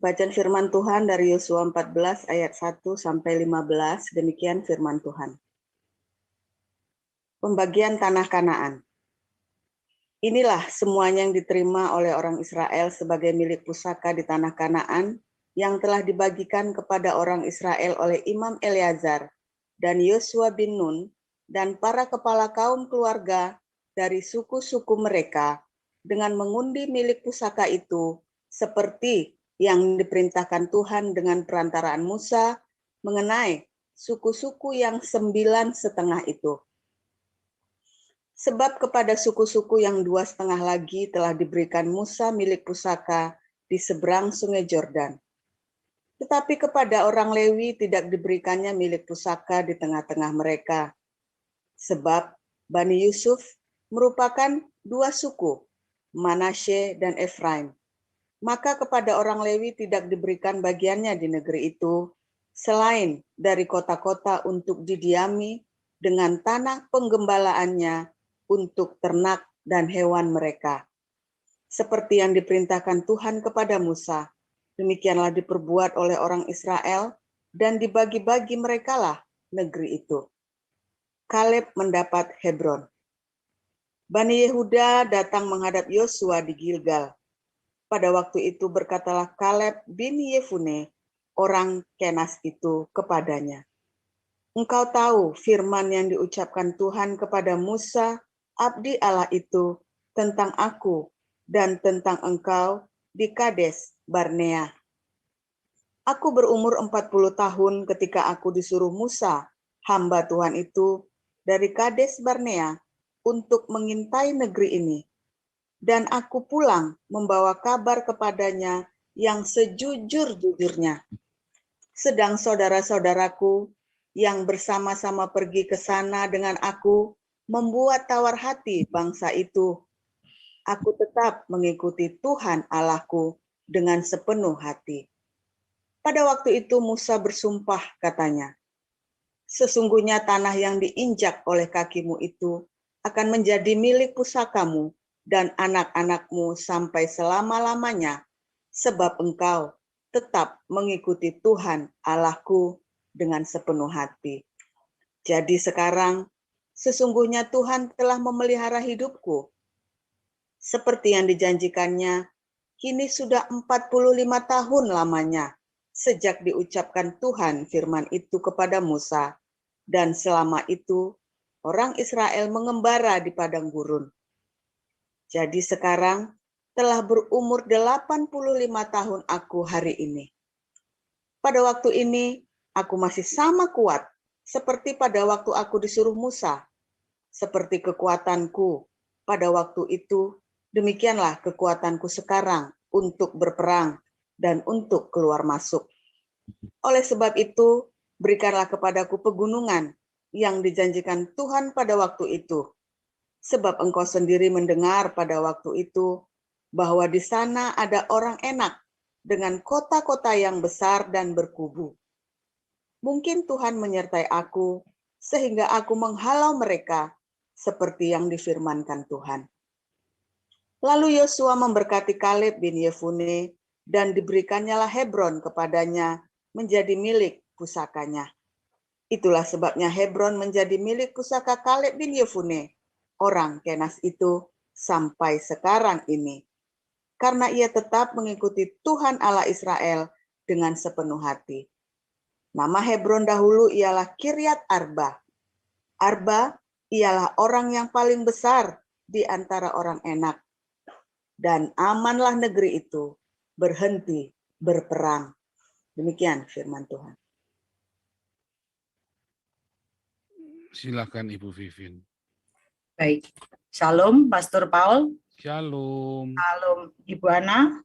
Bacaan firman Tuhan dari Yosua 14 ayat 1 sampai 15, demikian firman Tuhan. Pembagian tanah Kanaan. Inilah semuanya yang diterima oleh orang Israel sebagai milik pusaka di tanah Kanaan yang telah dibagikan kepada orang Israel oleh Imam Eleazar dan Yosua bin Nun dan para kepala kaum keluarga dari suku-suku mereka dengan mengundi milik pusaka itu seperti yang diperintahkan Tuhan dengan perantaraan Musa mengenai suku-suku yang 9,5 itu. Sebab kepada suku-suku yang 2,5 lagi telah diberikan Musa milik pusaka di seberang sungai Yordan. Tetapi kepada orang Lewi tidak diberikannya milik pusaka di tengah-tengah mereka. Sebab Bani Yusuf merupakan 2 suku, Manasye dan Efraim. Maka kepada orang Lewi tidak diberikan bagiannya di negeri itu, selain dari kota-kota untuk didiami dengan tanah penggembalaannya untuk ternak dan hewan mereka. Seperti yang diperintahkan Tuhan kepada Musa, demikianlah diperbuat oleh orang Israel dan dibagi-bagi merekalah negeri itu. Kaleb mendapat Hebron. Bani Yehuda datang menghadap Yosua di Gilgal. Pada waktu itu berkatalah Kaleb bin Yefune, orang Kenas itu kepadanya, "Engkau tahu firman yang diucapkan Tuhan kepada Musa, abdi Allah itu, tentang aku dan tentang engkau di Kades Barnea. Aku berumur 40 tahun ketika aku disuruh Musa, hamba Tuhan itu, dari Kades Barnea untuk mengintai negeri ini. Dan aku pulang membawa kabar kepadanya yang sejujur-jujurnya. Sedang saudara-saudaraku yang bersama-sama pergi ke sana dengan aku membuat tawar hati bangsa itu. Aku tetap mengikuti Tuhan Allahku dengan sepenuh hati." Pada waktu itu Musa bersumpah katanya, "Sesungguhnya tanah yang diinjak oleh kakimu itu akan menjadi milik pusakamu dan anak-anakmu sampai selama-lamanya, sebab engkau tetap mengikuti Tuhan Allahku dengan sepenuh hati. Jadi sekarang, sesungguhnya Tuhan telah memelihara hidupku. Seperti yang dijanjikannya, kini sudah 45 tahun lamanya, sejak diucapkan Tuhan firman itu kepada Musa, dan selama itu orang Israel mengembara di padang gurun. Jadi sekarang telah berumur 85 tahun aku hari ini. Pada waktu ini aku masih sama kuat seperti pada waktu aku disuruh Musa. Seperti kekuatanku pada waktu itu, demikianlah kekuatanku sekarang untuk berperang dan untuk keluar masuk. Oleh sebab itu, berikanlah kepadaku pegunungan yang dijanjikan Tuhan pada waktu itu. Sebab engkau sendiri mendengar pada waktu itu bahwa di sana ada orang enak dengan kota-kota yang besar dan berkubu. Mungkin Tuhan menyertai aku sehingga aku menghalau mereka seperti yang difirmankan Tuhan." Lalu Yosua memberkati Kaleb bin Yefune dan diberikannya Hebron kepadanya menjadi milik pusakanya. Itulah sebabnya Hebron menjadi milik pusaka Kaleb bin Yefune, orang Kenas itu, sampai sekarang ini. Karena ia tetap mengikuti Tuhan Allah Israel dengan sepenuh hati. Nama Hebron dahulu ialah Kiryat Arba. Arba ialah orang yang paling besar di antara orang enak. Dan amanlah negeri itu berhenti berperang. Demikian firman Tuhan. Silakan Ibu Vivin. Baik. Shalom, Pastor Paul. Shalom. Shalom, Ibu Ana.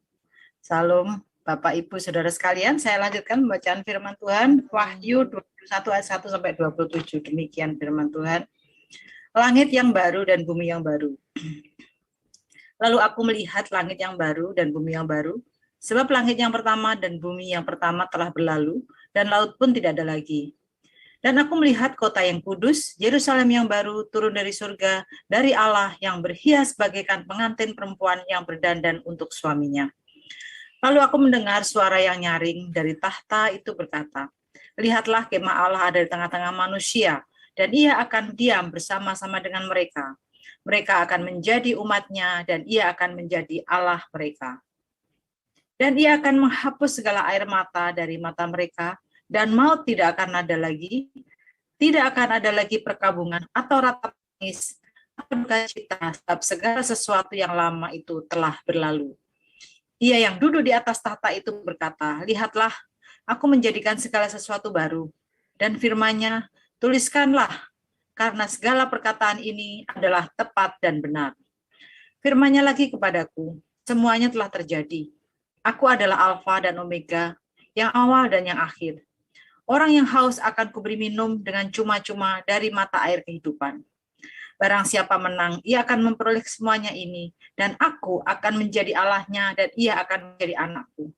Shalom, Bapak, Ibu, Saudara sekalian. Saya lanjutkan pembacaan firman Tuhan. Wahyu 21 ayat 1 sampai 27. Demikian firman Tuhan. Langit yang baru dan bumi yang baru. Lalu aku melihat langit yang baru dan bumi yang baru, sebab langit yang pertama dan bumi yang pertama telah berlalu, dan laut pun tidak ada lagi. Dan aku melihat kota yang kudus, Yerusalem yang baru, turun dari surga, dari Allah yang berhias bagaikan pengantin perempuan yang berdandan untuk suaminya. Lalu aku mendengar suara yang nyaring dari tahta itu berkata, lihatlah kemah Allah ada di tengah-tengah manusia, dan ia akan diam bersama-sama dengan mereka. Mereka akan menjadi umatnya, dan ia akan menjadi Allah mereka. Dan ia akan menghapus segala air mata dari mata mereka, dan maut tidak akan ada lagi, tidak akan ada lagi perkabungan atau ratap tangis, atau duka cita, sebab segala sesuatu yang lama itu telah berlalu. Ia yang duduk di atas tahta itu berkata, lihatlah, aku menjadikan segala sesuatu baru. Dan firman-Nya, tuliskanlah, karena segala perkataan ini adalah tepat dan benar. Firman-Nya lagi kepadaku, semuanya telah terjadi. Aku adalah Alfa dan Omega, yang awal dan yang akhir. Orang yang haus akan kuberi minum dengan cuma-cuma dari mata air kehidupan. Barang siapa menang, ia akan memperoleh semuanya ini, dan aku akan menjadi Allahnya, dan ia akan menjadi anakku.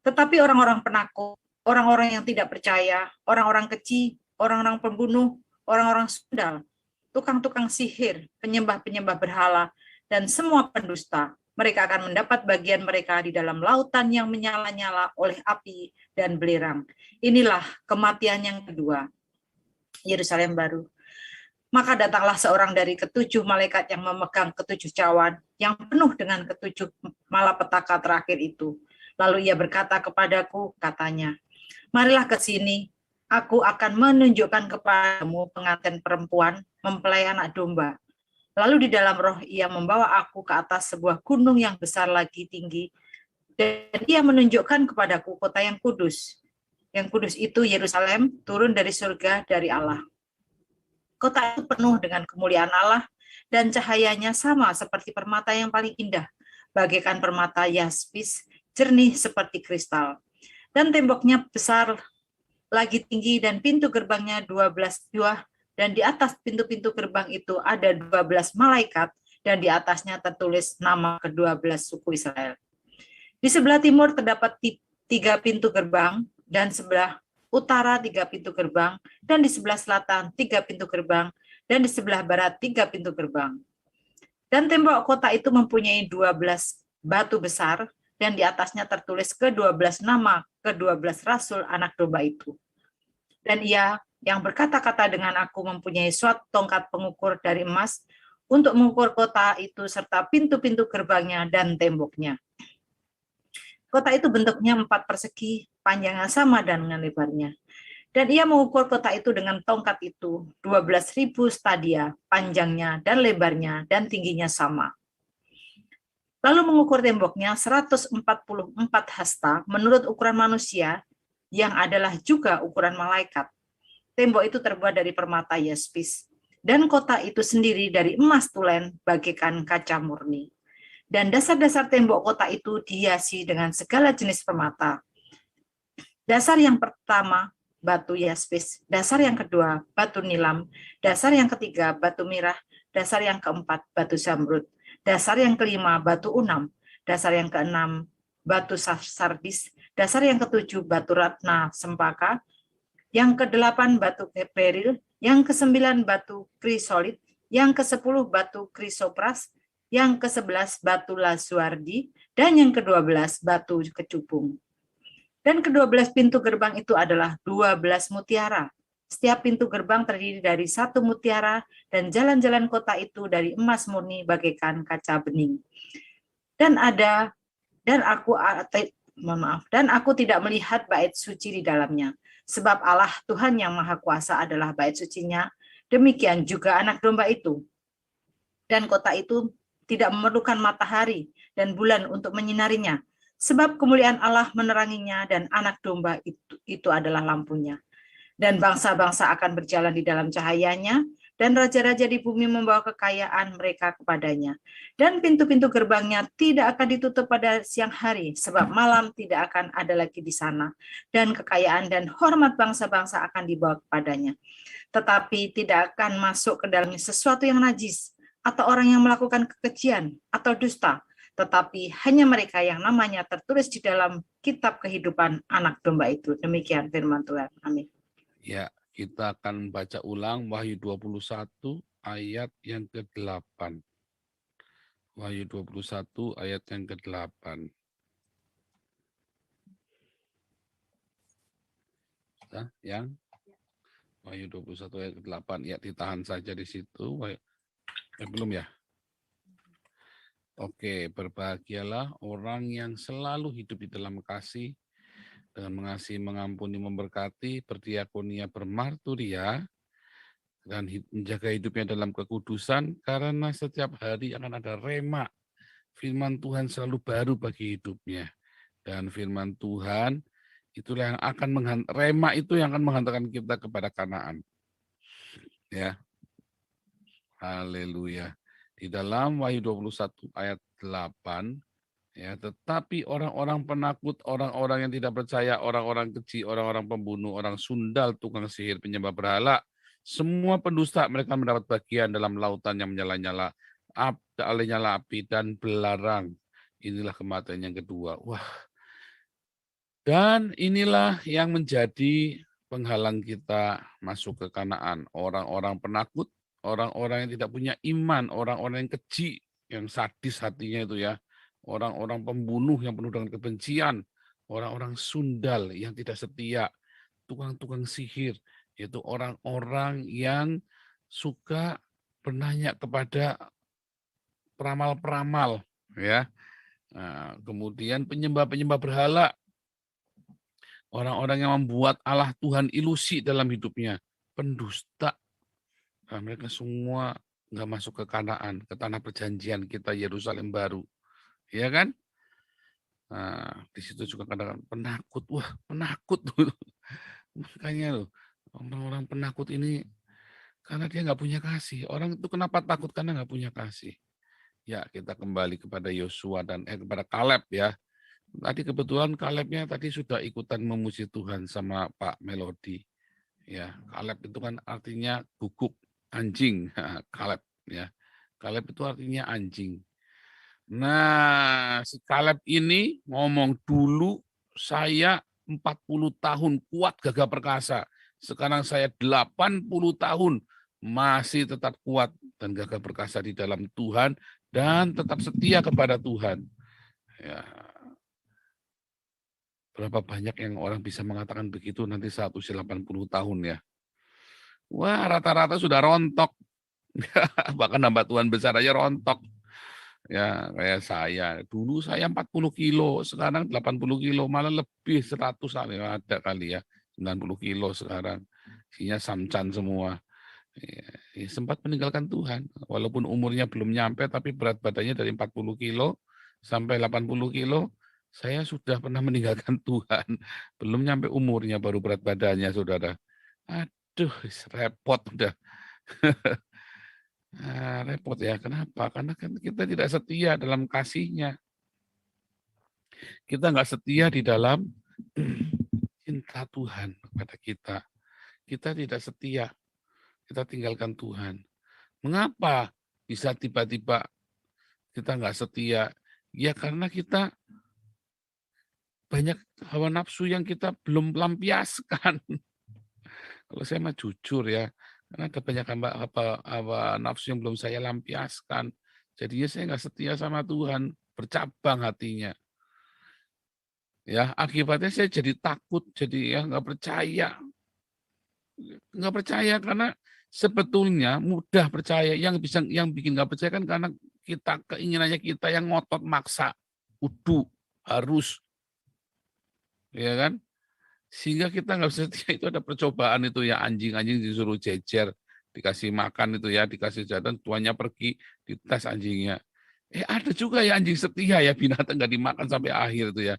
Tetapi orang-orang penakut, orang-orang yang tidak percaya, orang-orang keji, orang-orang pembunuh, orang-orang sundal, tukang-tukang sihir, penyembah-penyembah berhala, dan semua pendusta, mereka akan mendapat bagian mereka di dalam lautan yang menyala-nyala oleh api dan belerang. Inilah kematian yang kedua, Yerusalem baru. Maka datanglah seorang dari ketujuh malaikat yang memegang ketujuh cawan, yang penuh dengan ketujuh malapetaka terakhir itu. Lalu ia berkata kepadaku, katanya, marilah ke sini, aku akan menunjukkan kepadamu pengantin perempuan mempelai anak domba. Lalu di dalam roh ia membawa aku ke atas sebuah gunung yang besar lagi tinggi, dan ia menunjukkan kepadaku kota yang kudus. Yang kudus itu Yerusalem, turun dari surga dari Allah. Kota itu penuh dengan kemuliaan Allah, dan cahayanya sama seperti permata yang paling indah, bagaikan permata yaspis, jernih seperti kristal. Dan temboknya besar lagi tinggi, dan pintu gerbangnya 12 buah, dan di atas pintu-pintu gerbang itu ada 12 malaikat, dan di atasnya tertulis nama ke-12 suku Israel. Di sebelah timur terdapat 3 pintu gerbang, dan sebelah utara 3 pintu gerbang, dan di sebelah selatan 3 pintu gerbang, dan di sebelah barat 3 pintu gerbang. Dan tembok kota itu mempunyai 12 batu besar, dan di atasnya tertulis ke-12 nama ke-12 rasul anak domba itu. Dan ia yang berkata-kata dengan aku mempunyai suatu tongkat pengukur dari emas untuk mengukur kota itu serta pintu-pintu gerbangnya dan temboknya. Kota itu bentuknya 4 persegi, panjangnya sama dengan lebarnya. Dan ia mengukur kota itu dengan tongkat itu 12.000 stadia, panjangnya dan lebarnya dan tingginya sama. Lalu mengukur temboknya 144 hasta menurut ukuran manusia, yang adalah juga ukuran malaikat. Tembok itu terbuat dari permata yaspis, dan kota itu sendiri dari emas tulen bagaikan kaca murni. Dan dasar-dasar tembok kota itu dihiasi dengan segala jenis permata. Dasar yang pertama, batu yaspis. Dasar yang kedua, batu nilam. Dasar yang ketiga, batu mirah. Dasar yang keempat, batu zamrud. Dasar yang kelima, batu unam. Dasar yang keenam, batu sardis. Dasar yang ketujuh, batu ratna sempaka. Yang kedelapan, batu beril. Yang kesembilan, batu krisolit. Yang ke-10, batu krisopras. Yang ke-11 batu lasuardi, dan yang ke-12 batu kecubung. Dan ke-12 pintu gerbang itu adalah 12 mutiara. Setiap pintu gerbang terdiri dari 1 mutiara, dan jalan-jalan kota itu dari emas murni bagaikan kaca bening. Dan aku tidak melihat bait suci di dalamnya, sebab Allah Tuhan yang Maha Kuasa adalah bait sucinya, demikian juga anak domba itu. Dan kota itu tidak memerlukan matahari dan bulan untuk menyinarinya, sebab kemuliaan Allah meneranginya, dan anak domba itu adalah lampunya. Dan bangsa-bangsa akan berjalan di dalam cahayanya, dan raja-raja di bumi membawa kekayaan mereka kepadanya. Dan pintu-pintu gerbangnya tidak akan ditutup pada siang hari, sebab malam tidak akan ada lagi di sana, dan kekayaan dan hormat bangsa-bangsa akan dibawa kepadanya. Tetapi tidak akan masuk ke dalamnya sesuatu yang najis, atau orang yang melakukan kekejian atau dusta, tetapi hanya mereka yang namanya tertulis di dalam kitab kehidupan anak domba itu. Demikian firman Tuhan. Amin. Ya, kita akan baca ulang Wahyu 21 ayat yang ke-8. Wahyu 21 ayat yang ke-8. yang Wahyu 21 ayat 8. Ya, ditahan saja di situ. Belum ya? Oke, berbahagialah orang yang selalu hidup di dalam kasih, dengan mengasihi, mengampuni, memberkati, berdiakonia, bermarturia, dan menjaga hidupnya dalam kekudusan, karena setiap hari akan ada rema. Firman Tuhan selalu baru bagi hidupnya. Dan firman Tuhan itulah yang akan rema itu yang akan menghantarkan kita kepada Kanaan. Ya. Haleluya. Di dalam Wahyu 21 ayat 8, ya, tetapi orang-orang penakut, orang-orang yang tidak percaya, orang-orang keji, orang-orang pembunuh, orang sundal, tukang sihir, penyembah berhala, semua pendusta, mereka mendapat bagian dalam lautan yang menyala-nyala, api dan belarang. Inilah kematian yang kedua. Wah. Dan inilah yang menjadi penghalang kita masuk ke Kanaan. Orang-orang penakut, orang-orang yang tidak punya iman, orang-orang yang keji, yang sadis hatinya itu ya, orang-orang pembunuh yang penuh dengan kebencian, orang-orang sundal yang tidak setia, tukang-tukang sihir, yaitu orang-orang yang suka bertanya kepada peramal-peramal, ya. Nah, kemudian penyembah-penyembah berhala, orang-orang yang membuat Allah Tuhan ilusi dalam hidupnya, pendusta. Nah, mereka semua nggak masuk ke Kanaan, ke tanah perjanjian kita, Yerusalem baru. Ya kan? Nah, di situ juga kadang-kadang penakut. Wah, penakut. Makanya loh, orang-orang penakut ini karena dia nggak punya kasih. Orang itu kenapa takut? Karena nggak punya kasih. Ya, kita kembali kepada Yosua dan kepada Kaleb ya. Tadi kebetulan Kalebnya tadi sudah ikutan memuji Tuhan sama Pak Melodi. Ya, Kaleb itu kan artinya guguk, anjing. Kaleb ya. Kaleb itu artinya anjing. Nah, si Kaleb ini ngomong dulu saya 40 tahun kuat gagah perkasa. Sekarang saya 80 tahun masih tetap kuat dan gagah perkasa di dalam Tuhan dan tetap setia kepada Tuhan. Ya, berapa banyak yang orang bisa mengatakan begitu nanti saat usia 80 tahun ya. Wah, rata-rata sudah rontok. Bahkan hamba Tuhan besar aja rontok. Ya, kayak saya. Dulu saya 40 kilo, sekarang 80 kilo, malah lebih 100 ada kali ya. 90 kilo sekarang. Isinya samcan semua. Ya, sempat meninggalkan Tuhan. Walaupun umurnya belum nyampe, tapi berat badannya dari 40 kilo sampai 80 kilo, saya sudah pernah meninggalkan Tuhan. Belum nyampe umurnya, baru berat badannya, saudara. Aduh, repot udah. Nah, repot ya, kenapa? Karena kan kita tidak setia dalam kasihnya. Kita nggak setia di dalam cinta Tuhan kepada kita. Kita tidak setia. Kita tinggalkan Tuhan. Mengapa bisa tiba-tiba kita nggak setia? Ya karena kita banyak hawa nafsu yang kita belum lampiaskan. Kalau saya mah jujur ya, karena ada banyak hawa nafsu yang belum saya lampiaskan. Jadinya saya nggak setia sama Tuhan, bercabang hatinya. Ya, akibatnya saya jadi takut, jadi ya nggak percaya. Nggak percaya karena sebetulnya mudah percaya. Yang bikin nggak percaya kan karena keinginannya kita yang ngotot maksa, kudu, harus, ya kan? Sehingga kita nggak bisa setia. Itu ada percobaan itu ya, anjing-anjing disuruh jejer, dikasih makan itu ya, dikasih jatah, tuannya pergi, dites anjingnya. Ada juga ya anjing setia ya, binatang nggak dimakan sampai akhir itu ya.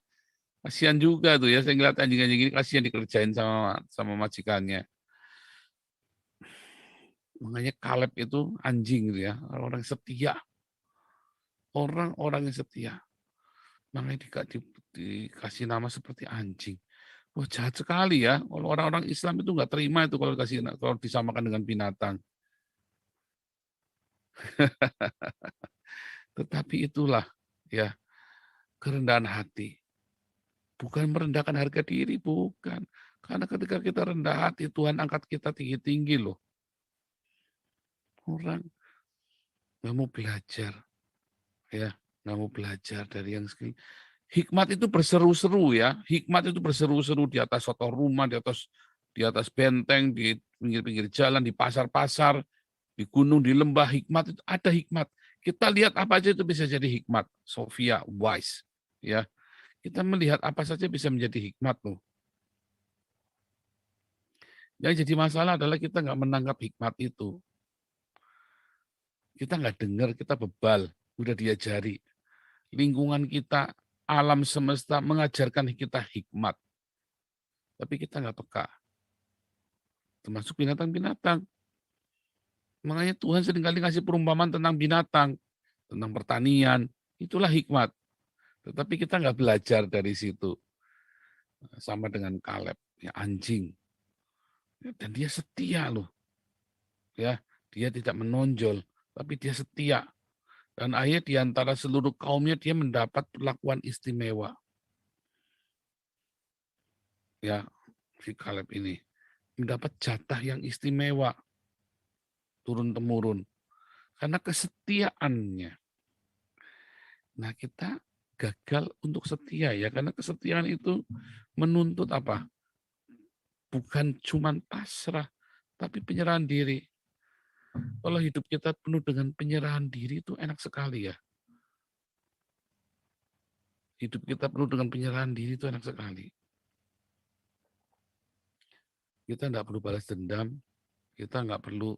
Kasihan juga tuh ya, saya ngeliat anjing-anjing ini kasihan dikerjain sama majikannya. Makanya Kaleb itu anjing gitu ya, orang setia. Orang-orang yang setia. Makanya dikasih nama seperti anjing. Wah, jahat sekali ya. Kalau orang-orang Islam itu nggak terima itu kalau disamakan dengan binatang. Tetapi itulah ya kerendahan hati. Bukan merendahkan harga diri, bukan. Karena ketika kita rendah hati, Tuhan angkat kita tinggi-tinggi loh. Orang nggak mau belajar, ya nggak mau belajar dari yang segini. Hikmat itu berseru-seru ya, hikmat itu berseru-seru di atas suatu rumah, di di atas benteng, di pinggir-pinggir jalan, di pasar-pasar, di gunung, di lembah. Hikmat itu ada hikmat. Kita lihat apa aja itu bisa jadi hikmat. Sophia wise, ya. Kita melihat apa saja bisa menjadi hikmat loh. Yang jadi masalah adalah kita nggak menangkap hikmat itu. Kita nggak dengar, kita bebal, udah diajari. Lingkungan kita, alam semesta mengajarkan kita hikmat. Tapi kita nggak peka. Termasuk binatang-binatang. Makanya Tuhan seringkali ngasih perumpamaan tentang binatang, tentang pertanian. Itulah hikmat. Tetapi kita nggak belajar dari situ. Sama dengan Kaleb, ya, anjing. Dan dia setia loh. Ya, dia tidak menonjol, tapi dia setia. Dan akhirnya di antara seluruh kaumnya dia mendapat perlakuan istimewa. Ya, si Kaleb ini mendapat jatah yang istimewa turun-temurun karena kesetiaannya. Nah, kita gagal untuk setia ya, karena kesetiaan itu menuntut apa? Bukan cuma pasrah, tapi penyerahan diri. Kalau hidup kita penuh dengan penyerahan diri itu enak sekali ya. Hidup kita penuh dengan penyerahan diri itu enak sekali. Kita nggak perlu balas dendam, kita nggak perlu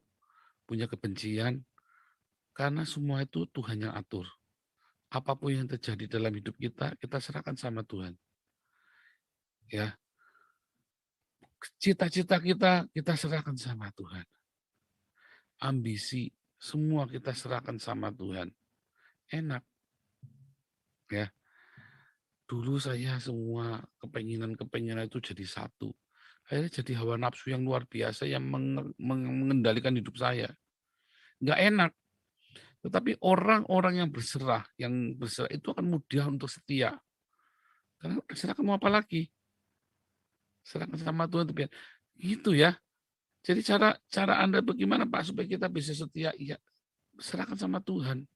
punya kebencian, karena semua itu Tuhan yang atur. Apapun yang terjadi dalam hidup kita, kita serahkan sama Tuhan. Ya, cita-cita kita serahkan sama Tuhan. Ambisi, semua kita serahkan sama Tuhan. Enak. Ya. Dulu saya semua kepenginan itu jadi satu. Akhirnya jadi hawa nafsu yang luar biasa yang mengendalikan hidup saya. Nggak enak. Tetapi orang-orang yang berserah itu akan mudah untuk setia. Karena serahkan mau apa lagi? Serahkan sama Tuhan. Gitu ya. Jadi cara Anda bagaimana Pak supaya kita bisa setia? Iya, serahkan sama Tuhan.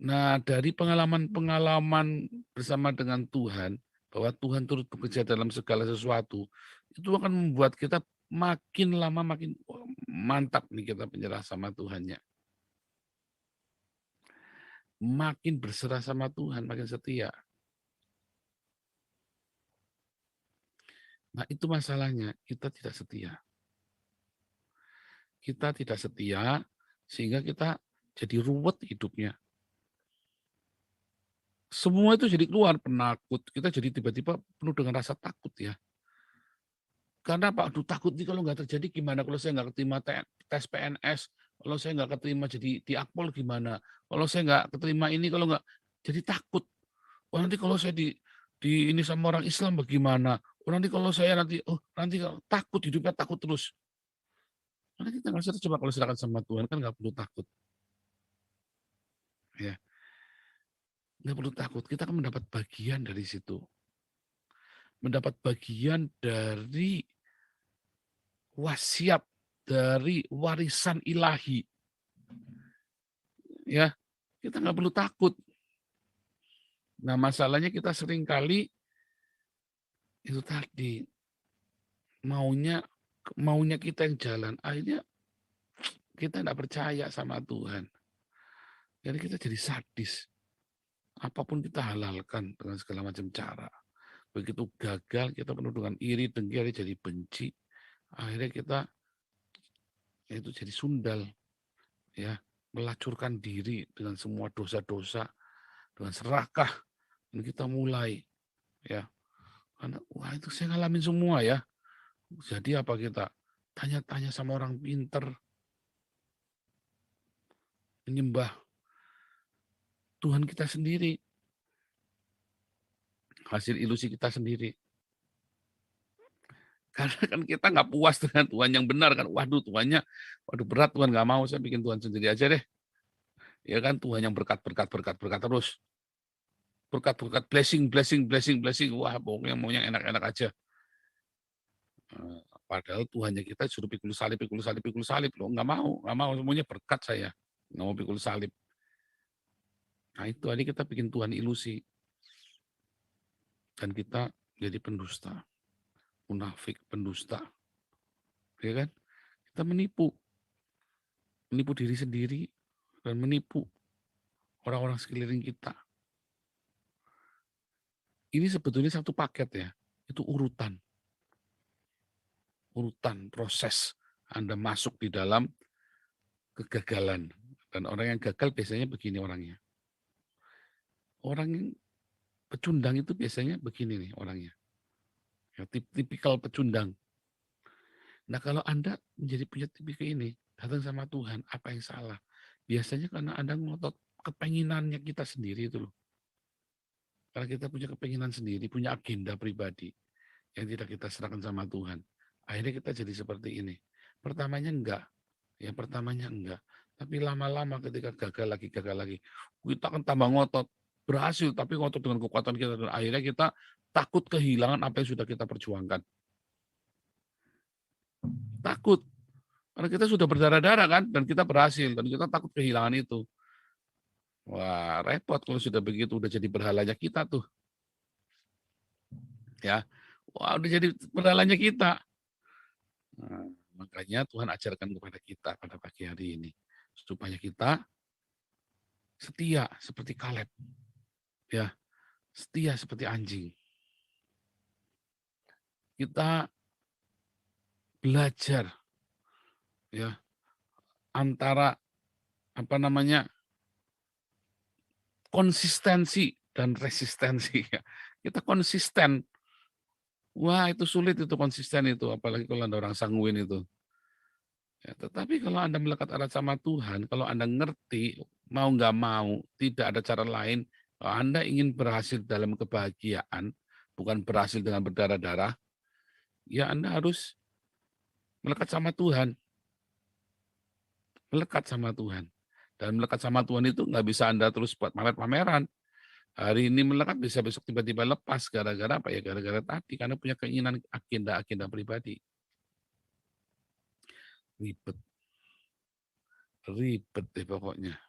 Nah, dari pengalaman-pengalaman bersama dengan Tuhan, bahwa Tuhan turut bekerja dalam segala sesuatu, itu akan membuat kita makin lama makin mantap nih kita menyerah sama Tuhannya. Makin berserah sama Tuhan, makin setia. Nah, itu masalahnya, kita tidak setia. Kita tidak setia, sehingga kita jadi ruwet hidupnya. Semua itu jadi keluar, penakut. Kita jadi tiba-tiba penuh dengan rasa takut ya. Karena Pak, aduh takut nih kalau nggak terjadi gimana, kalau saya nggak keterima tes PNS, kalau saya nggak keterima jadi di Akpol gimana, kalau saya nggak keterima ini, kalau nggak, jadi takut. Oh nanti kalau saya di ini sama orang Islam bagaimana, oh nanti kalau saya nanti takut, hidupnya takut terus. Karena kita nggak usah coba kalau serahkan sama Tuhan kan nggak perlu takut. Ya, nggak perlu takut, kita akan mendapat bagian dari situ. Mendapat bagian dari wasiat, dari warisan ilahi. Ya, kita nggak perlu takut. Nah, masalahnya kita sering kali itu tadi maunya kita yang jalan, akhirnya kita nggak percaya sama Tuhan. Jadi kita jadi sadis. Apapun kita halalkan dengan segala macam cara. Begitu gagal, kita penuh dengan iri, dengki, jadi benci. Akhirnya kita itu jadi sundal, ya, melacurkan diri dengan semua dosa-dosa, dengan serakah, dan kita mulai, ya, karena wah itu saya ngalamin semua ya. Jadi apa kita tanya-tanya sama orang pinter, menyembah Tuhan kita sendiri, hasil ilusi kita sendiri. Karena kan kita nggak puas dengan Tuhan yang benar kan. Waduh Tuhannya, waduh berat Tuhan nggak mau, saya bikin Tuhan sendiri aja deh. Ya kan Tuhan yang berkat terus. Berkat, blessing. Wah pokoknya mau yang enak-enak aja. Padahal Tuhannya kita suruh pikul salib loh. Nggak mau semuanya berkat saya. Nggak mau pikul salib. Nah itu tadi kita bikin Tuhan ilusi. Dan kita jadi pendusta. munafik, pendusta. Ya kan? Kita menipu diri sendiri dan menipu orang-orang sekeliling kita. Ini sebetulnya satu paket ya, itu urutan proses Anda masuk di dalam kegagalan. Dan orang yang gagal biasanya begini orangnya. Orang yang pecundang itu biasanya begini nih orangnya. Ya, tipikal pecundang. Nah kalau Anda menjadi punya tipikal ini, datang sama Tuhan, apa yang salah? Biasanya karena Anda ngotot kepenginannya kita sendiri itu loh. Karena kita punya kepenginan sendiri, punya agenda pribadi yang tidak kita serahkan sama Tuhan. Akhirnya kita jadi seperti ini. Pertamanya enggak. Tapi lama-lama ketika gagal lagi, kita akan tambah ngotot. Berhasil, tapi ngotot dengan kekuatan kita. Dan akhirnya kita takut kehilangan apa yang sudah kita perjuangkan. Takut. Karena kita sudah berdarah-darah kan, dan kita berhasil. Dan kita takut kehilangan itu. Wah, repot kalau sudah begitu, udah jadi berhalanya kita tuh. Ya, wah udah jadi berhalanya kita. Nah, makanya Tuhan ajarkan kepada kita pada pagi hari ini. Supaya kita setia seperti Kaleb. Ya, setia seperti anjing. Kita belajar ya antara konsistensi dan resistensi. Kita konsisten. Wah, itu sulit itu konsisten itu, apalagi kalau Anda orang sanguin itu. Ya, tetapi kalau Anda melekat erat sama Tuhan, kalau Anda ngerti, mau nggak mau, tidak ada cara lain, kalau Anda ingin berhasil dalam kebahagiaan, bukan berhasil dengan berdarah-darah, ya Anda harus melekat sama Tuhan. Melekat sama Tuhan. Dan melekat sama Tuhan itu nggak bisa Anda terus buat pamer-pameran. Hari ini melekat, bisa besok tiba-tiba lepas. Gara-gara apa ya? Gara-gara tadi. Karena punya keinginan agenda pribadi. Ribet deh pokoknya.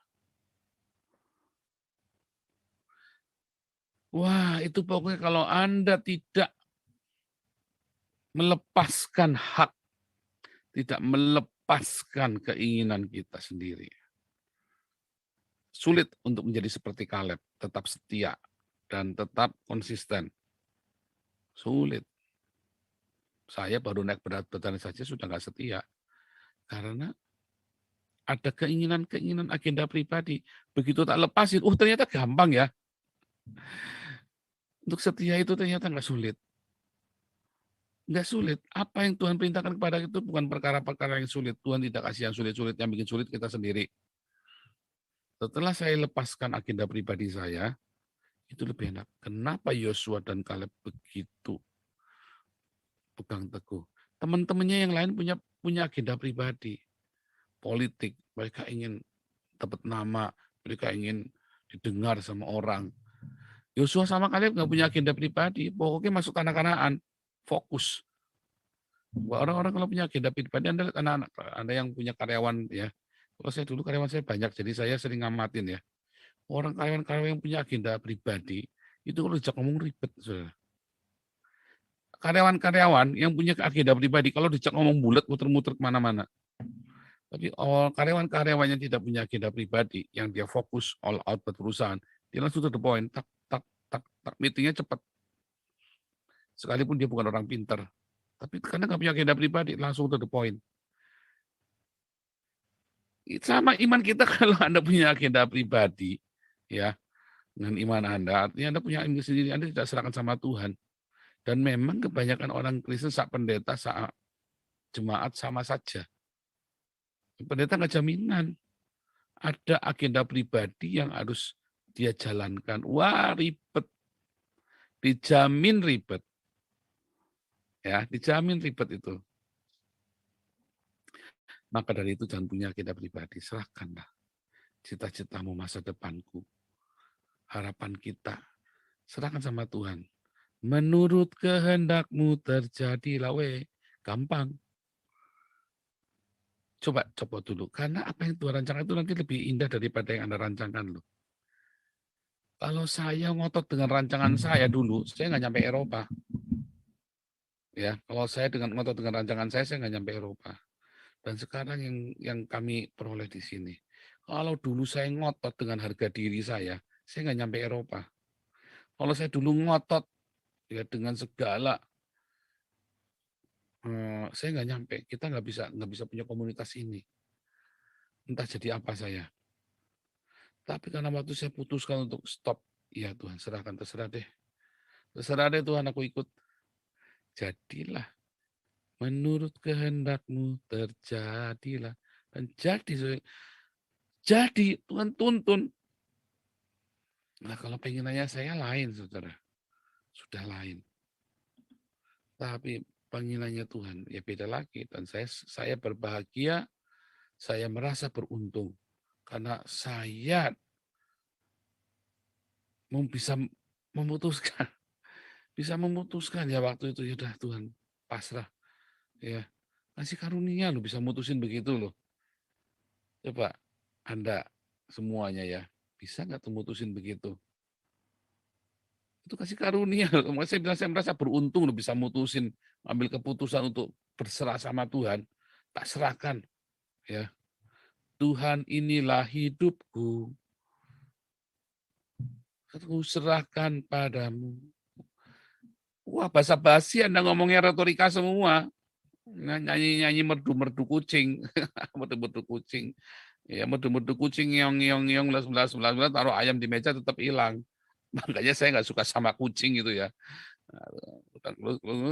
Wah, itu pokoknya kalau Anda tidak melepaskan hak, tidak melepaskan keinginan kita sendiri, sulit untuk menjadi seperti Kaleb, tetap setia dan tetap konsisten. Sulit. Saya baru naik berat badan saja sudah nggak setia. Karena ada keinginan agenda pribadi. Begitu tak lepasin, ternyata gampang ya. Untuk setia itu ternyata nggak sulit. Nggak sulit. Apa yang Tuhan perintahkan kepada kita itu bukan perkara-perkara yang sulit. Tuhan tidak kasih yang sulit-sulit, yang bikin sulit kita sendiri. Setelah saya lepaskan agenda pribadi saya, itu lebih enak. Kenapa Yosua dan Kaleb begitu pegang teguh? Teman-temannya yang lain punya agenda pribadi, politik. Mereka ingin dapat nama, mereka ingin didengar sama orang. Yosua sama Kaleb nggak punya agenda pribadi, pokoknya masuk tanah Kanaan, fokus. Orang-orang kalau punya agenda pribadi, Anda lihat anak-anak, Anda yang punya karyawan ya. Kalau saya dulu karyawan saya banyak, jadi saya sering ngamatin ya. Orang karyawan-karyawan yang punya agenda pribadi, itu kalau dijak ngomong ribet. Saudara. Karyawan-karyawan yang punya agenda pribadi, kalau dijak ngomong bulat, muter-muter kemana-mana. Tapi karyawan-karyawan yang tidak punya agenda pribadi, yang dia fokus all out buat perusahaan, dia langsung to the point, tak, meetingnya cepat. Sekalipun dia bukan orang pintar. Tapi karena nggak punya agenda pribadi, langsung to the point. Sama iman kita kalau Anda punya agenda pribadi, ya, dengan iman Anda, artinya Anda punya iman sendiri, Anda tidak serahkan sama Tuhan. Dan memang kebanyakan orang Kristen saat pendeta, saat jemaat sama saja. Pendeta nggak jaminan. Ada agenda pribadi yang harus dia jalankan. Wah, ribet. Dijamin ribet. Ya, dijamin ribet itu. Maka dari itu jangan punya agenda pribadi, serahkanlah cita-citamu, masa depanku, harapan kita, serahkan sama Tuhan. Menurut kehendakmu terjadilah, gampang. Coba dulu, karena apa yang Tuhan rancangkan itu nanti lebih indah daripada yang Anda rancangkan loh. Kalau saya ngotot dengan rancangan saya dulu, saya nggak nyampe Eropa. Ya, kalau saya dengan ngotot dengan rancangan saya nggak nyampe Eropa. Dan sekarang yang kami peroleh di sini, kalau dulu saya ngotot dengan harga diri saya nggak nyampe Eropa. Kalau saya dulu ngotot ya dengan segala, saya nggak nyampe. Kita nggak bisa punya komunitas ini. Entah jadi apa saya. Tapi karena waktu saya putuskan untuk stop, ya Tuhan serahkan, terserah deh. Terserah deh Tuhan, aku ikut. Jadilah. Menurut kehendak-Mu terjadilah. Dan jadi Tuhan tuntun. Nah kalau pengenannya saya lain, saudara. Sudah lain. Tapi pengenannya Tuhan, ya beda lagi. Dan saya berbahagia, saya merasa beruntung. Karena saya bisa memutuskan. Bisa memutuskan ya waktu itu, ya udah Tuhan, pasrah. Ya, kasih karunia lo bisa mutusin begitu loh. Coba Anda semuanya ya, bisa nggak tuh mutusin begitu? Itu kasih karunia. Makanya saya merasa beruntung loh bisa mutusin, ambil keputusan untuk berserah sama Tuhan. Tak serahkan. Ya, Tuhan inilah hidupku. Aku serahkan padamu. Wah, basa-basi Anda ngomongnya retorika semua. Nyanyi-nyanyi merdu-merdu kucing. Merdu-merdu kucing. Ya, merdu-merdu kucing, ngeong-ngeong, belas taruh ayam di meja tetap hilang. Makanya saya nggak suka sama kucing gitu ya.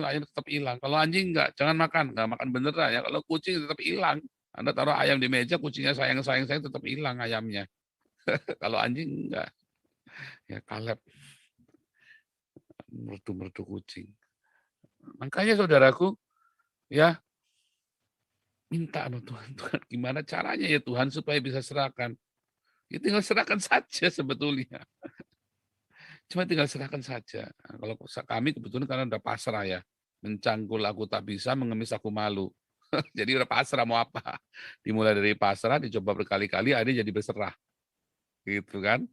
Ayam tetap hilang. Kalau anjing nggak, jangan makan. Nggak makan beneran ya. Kalau kucing tetap hilang. Anda taruh ayam di meja, kucingnya sayang-sayang saya tetap hilang ayamnya. Kalau anjing enggak. Ya Kaleb. Merdu-merdu kucing. Makanya saudaraku, ya minta sama Tuhan. Tuhan gimana caranya ya Tuhan supaya bisa serahkan. Ya tinggal serahkan saja sebetulnya. Cuma tinggal serahkan saja. Nah, kalau kami kebetulan karena udah pasrah ya. Mencangkul aku tak bisa, mengemis aku malu. Jadi udah pasrah mau apa. Dimulai dari pasrah, dicoba berkali-kali, akhirnya jadi berserah. Gitu kan.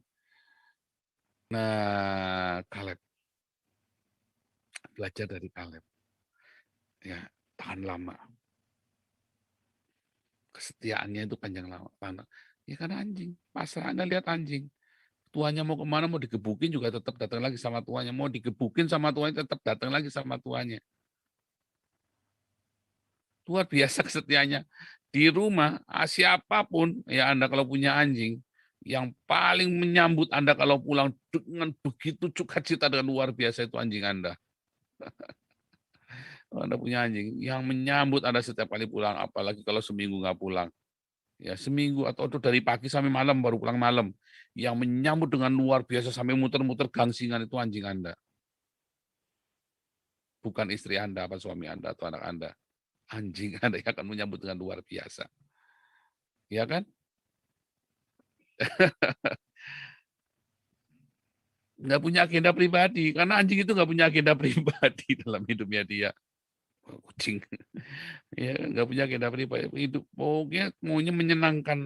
Nah, Kaleb. Belajar dari Kaleb. Ya, tahan lama. Kesetiaannya itu panjang lama. Ya karena anjing. Pasrah, Anda lihat anjing. Tuannya mau kemana, mau digebukin juga tetap datang lagi sama tuannya. Mau digebukin sama tuannya, tetap datang lagi sama tuannya. Luar biasa kesetiaannya. Di rumah, siapapun, ya Anda kalau punya anjing, yang paling menyambut Anda kalau pulang dengan begitu sukacita dan luar biasa itu anjing Anda. Kalau Anda punya anjing, yang menyambut Anda setiap kali pulang, apalagi kalau seminggu nggak pulang. Ya, seminggu atau dari pagi sampai malam, baru pulang malam. Yang menyambut dengan luar biasa sampai muter-muter gangsingan itu anjing Anda. Bukan istri Anda, apa suami Anda, atau anak Anda. Anjing Anda yang akan menyambut dengan luar biasa. Ya kan? Nggak punya agenda pribadi, karena anjing itu nggak punya agenda pribadi dalam hidupnya dia. Kucing, ya nggak punya agenda pribadi. Hidup pokoknya maunya menyenangkan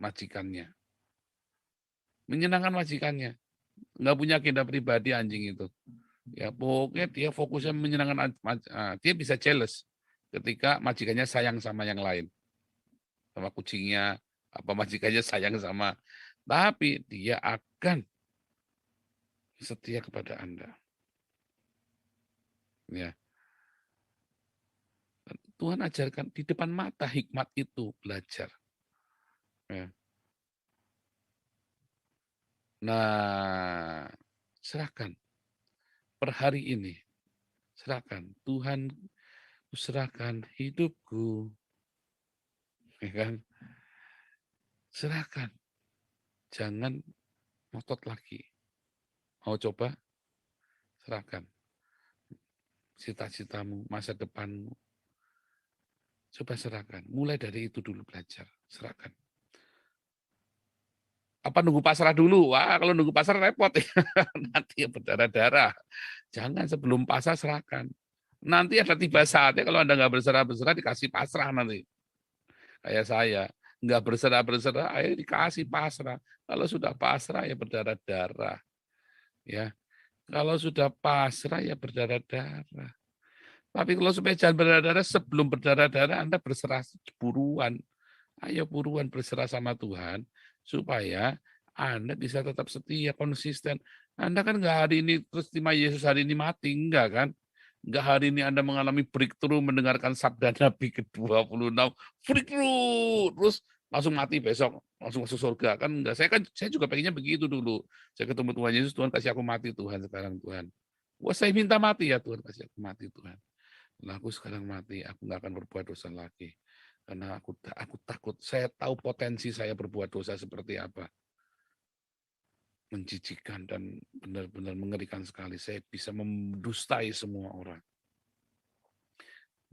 majikannya, nggak punya agenda pribadi anjing itu. Ya pokoknya dia fokusnya menyenangkan, dia bisa jealous ketika majikannya sayang sama yang lain, sama kucingnya, apa majikannya sayang sama, tapi dia akan setia kepada Anda. Ya. Tuhan ajarkan di depan mata hikmat itu belajar. Ya. Nah, serahkan per hari ini. Serahkan Tuhan, serahkan hidupku. Ya kan? Serahkan. Jangan ngotot lagi. Mau coba? Serahkan. Cita-citamu, masa depanmu. Coba serahkan. Mulai dari itu dulu belajar. Serahkan. Apa nunggu pasrah dulu? Wah, kalau nunggu pasrah repot ya. Nanti ya berdarah-darah. Jangan sebelum pasrah serahkan. Nanti ada tiba saatnya kalau Anda nggak berserah-berserah dikasih pasrah nanti. Kayak saya. Nggak berserah-berserah, akhirnya dikasih pasrah. Kalau sudah pasrah ya berdarah-darah. Ya, Kalau sudah pasrah ya berdarah-darah. Tapi kalau supaya jangan berdarah-darah, sebelum berdarah-darah Anda berserah buruan. Ayo buruan berserah sama Tuhan, supaya Anda bisa tetap setia, konsisten. Anda kan nggak hari ini terus terima Yesus hari ini mati, enggak kan? Enggak hari ini Anda mengalami breakthrough mendengarkan sabda Nabi ke-26, breakthrough, terus langsung mati besok, langsung masuk surga kan enggak. Saya juga pengennya begitu dulu. Saya ketemu Tuhan Yesus, Tuhan kasih aku mati Tuhan sekarang Tuhan. Wah, saya minta mati ya Tuhan, kasih aku mati Tuhan. Nah, aku sekarang mati, aku nggak akan berbuat dosa lagi. Karena aku takut, saya tahu potensi saya berbuat dosa seperti apa. Menjijikan dan benar-benar mengerikan sekali. Saya bisa mendustai semua orang.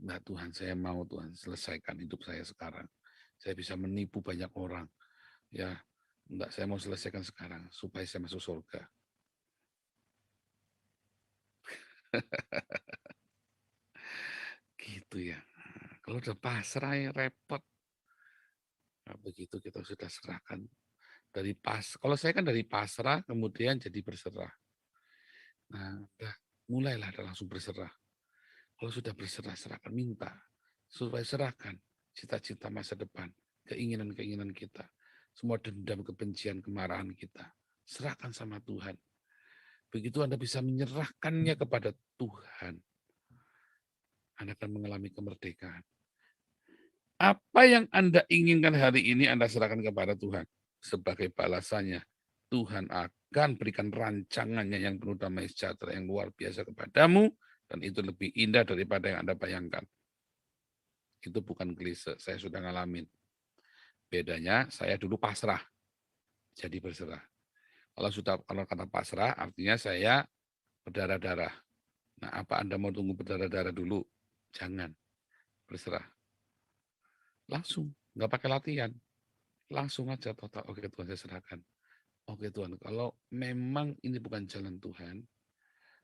Nah Tuhan, saya mau Tuhan selesaikan hidup saya sekarang. Saya bisa menipu banyak orang. Ya, enggak, saya mau selesaikan sekarang supaya saya masuk surga. Gitu ya. Kalau udah pasrah ya repot. Nah, begitu kita sudah serahkan kalau saya kan dari pasrah kemudian jadi berserah. Nah, mulailah langsung berserah. Kalau sudah berserah, serahkan, minta. Supaya serahkan cita-cita masa depan, keinginan-keinginan kita. Semua dendam, kebencian, kemarahan kita. Serahkan sama Tuhan. Begitu Anda bisa menyerahkannya kepada Tuhan, Anda akan mengalami kemerdekaan. Apa yang Anda inginkan hari ini, Anda serahkan kepada Tuhan. Sebagai balasannya, Tuhan akan berikan rancangannya yang penuh damai sejahtera yang luar biasa kepadamu, dan itu lebih indah daripada yang Anda bayangkan. Itu bukan klise, saya sudah ngalamin. Bedanya saya dulu pasrah, jadi berserah. Kalau kata pasrah, artinya saya berdarah-darah. Nah, apa Anda mau tunggu berdarah-darah dulu? Jangan, berserah. Langsung, nggak pakai latihan. Langsung aja total, oke Tuhan saya serahkan. Oke Tuhan, kalau memang ini bukan jalan Tuhan,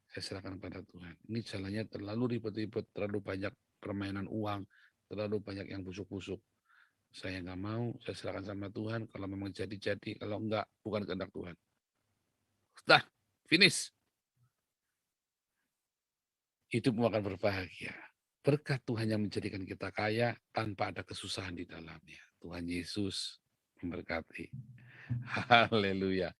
saya serahkan pada Tuhan. Ini jalannya terlalu ribet-ribet, terlalu banyak permainan uang, terlalu banyak yang busuk-busuk. Saya nggak mau, saya serahkan sama Tuhan. Kalau memang jadi-jadi, kalau enggak, bukan kehendak Tuhan. Sudah, finish. Hidupmu akan berbahagia. Berkat Tuhan yang menjadikan kita kaya tanpa ada kesusahan di dalamnya. Tuhan Yesus memberkati. Haleluya.